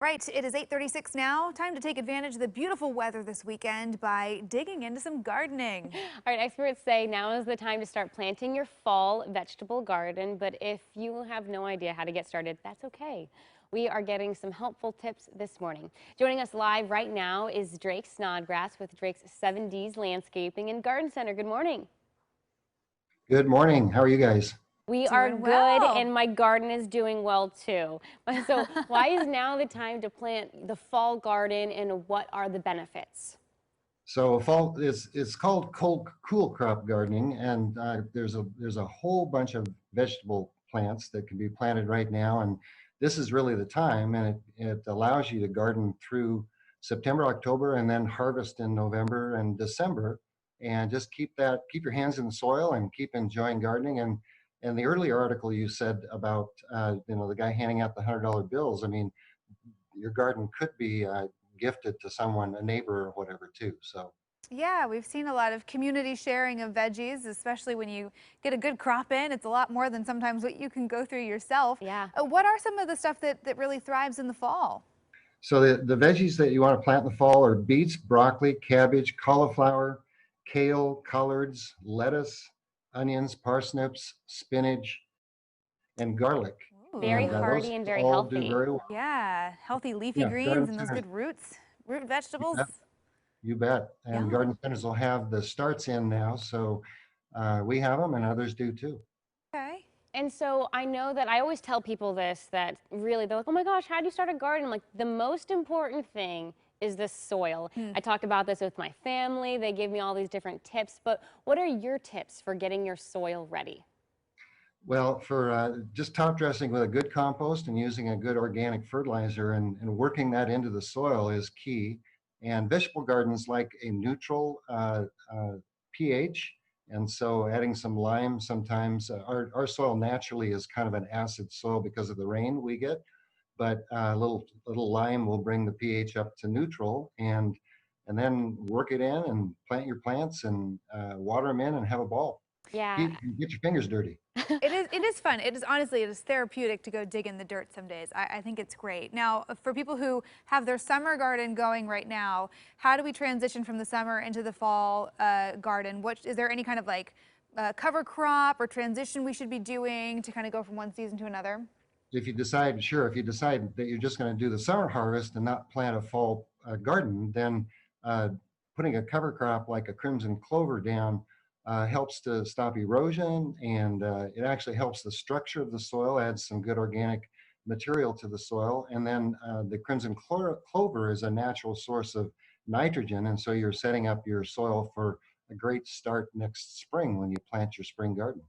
Right, it is 8:36 now. Time to take advantage of the beautiful weather this weekend by digging into some gardening. All right, experts say now is the time to start planting your fall vegetable garden, but if you have no idea how to get started, that's okay. We are getting some helpful tips this morning. Joining us live right now is Drake Snodgrass with Drake's 7Ds Landscaping and Garden Center. Good morning. Good morning. How are you guys? We are Doing good, well. and my garden is doing well too. So, why is now the time to plant the fall garden, and what are the benefits? So fall is it's called cool crop gardening, and there's a whole bunch of vegetable plants that can be planted right now, and this is really the time, and it allows you to garden through September, October, and then harvest in November and December, and just keep your hands in the soil and keep enjoying gardening. And the earlier article you said about the guy handing out the $100 bills. I mean, your garden could be gifted to someone, a neighbor or whatever too. So Yeah, we've seen a lot of community sharing of veggies, especially when you get a good crop in. It's a lot more than sometimes what you can go through yourself. Yeah. What are some of the stuff that really thrives in the fall? so the veggies that you want to plant in the fall are beets, broccoli, cabbage, cauliflower, kale, collards, lettuce, onions, parsnips, spinach, and garlic. Very And Ooh, hardy those and very all do healthy. very well. yeah, healthy leafy Yeah, greens garden and those centers, good root you vegetables. bet. You bet. And Yum. garden centers will have the starts in now, so we have them, and others do too. Okay. And so I know that I always tell people this, that really they're like, oh my gosh, how do you start a garden? Like, the most important thing is the soil. Hmm. I talked about this with my family. They gave me all these different tips, but what are your tips for getting your soil ready? Well, for just top dressing with a good compost and using a good organic fertilizer and working that into the soil is key. And vegetable gardens like a neutral pH. And so adding some lime sometimes, our soil naturally is kind of an acid soil because of the rain we get, but a little lime will bring the pH up to neutral, and then work it in and plant your plants and water them in and have a ball. Yeah. Get your fingers dirty. It is fun. It is honestly, it is therapeutic to go dig in the dirt some days. I think it's great. Now, for people who have their summer garden going right now, how do we transition from the summer into the fall garden? What is there any kind of like cover crop or transition we should be doing to kind of go from one season to another? If you decide, sure, if you decide that you're just going to do the summer harvest and not plant a fall garden, then uh, putting a cover crop like a crimson clover down helps to stop erosion, and it actually helps the structure of the soil, adds some good organic material to the soil. And then the crimson clover is a natural source of nitrogen, and so you're setting up your soil for a great start next spring when you plant your spring garden.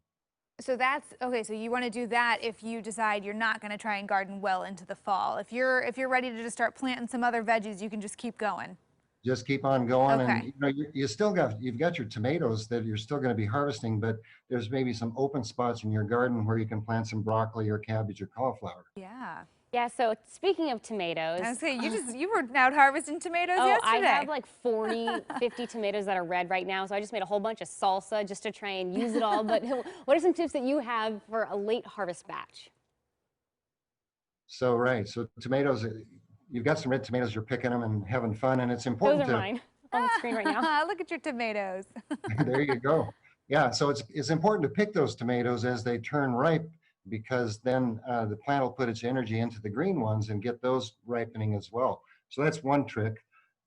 So that's okay. So you want to do that if you decide you're not going to try and garden well into the fall. If you're ready to just start planting some other veggies, you can just keep going. Just keep on going, and Okay. you've got your tomatoes that you're still going to be harvesting, but there's maybe some open spots in your garden where you can plant some broccoli or cabbage or cauliflower. Yeah. Yeah, so speaking of tomatoes, I was saying you were out harvesting tomatoes oh, I yesterday. have like 40, 50 tomatoes that are red right now. So I just made a whole bunch of salsa just to try and use it all. But what are some tips that you have for a late harvest batch? So right, so tomatoes, you've got some red tomatoes, you're picking them and having fun, and it's Those important are to mine on the screen right now. Look at your tomatoes. there you go. Yeah, so it's important to pick those tomatoes as they turn ripe, because then the plant will put its energy into the green ones and get those ripening as well. So that's one trick.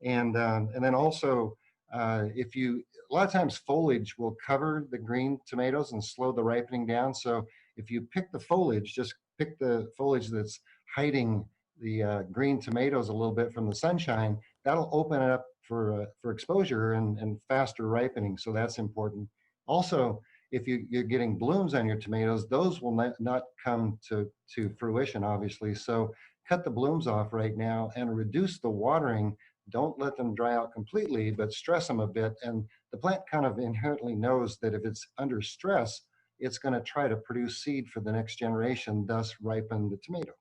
And then also, if you a lot of times foliage will cover the green tomatoes and slow the ripening down. So if you pick the foliage, just pick the foliage that's hiding the green tomatoes a little bit from the sunshine. That'll open it up for exposure and faster ripening. So that's important. Also, if you're getting blooms on your tomatoes, those will not come to fruition, obviously. So cut the blooms off right now and reduce the watering. Don't let them dry out completely, but stress them a bit. And the plant kind of inherently knows that if it's under stress, it's going to try to produce seed for the next generation, thus ripen the tomato.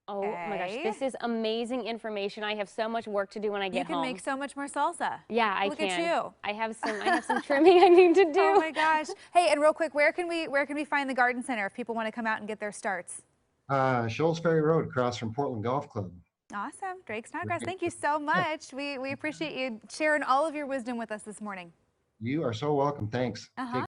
Oh my gosh, Okay. this is amazing information. I have so much work to do when I You get can make home. so much more salsa. Yeah, I Look at can. you. I have some trimming I need to Oh do. my gosh. Hey, and real quick, where can we find the garden center if people want to come out and get their starts? Shoals Ferry Road, across from Portland Golf Club. Awesome. Drake Snodgrass, thank you so much. We appreciate you sharing all of your wisdom with us this morning. You are so welcome. Thanks. Uh-huh. Take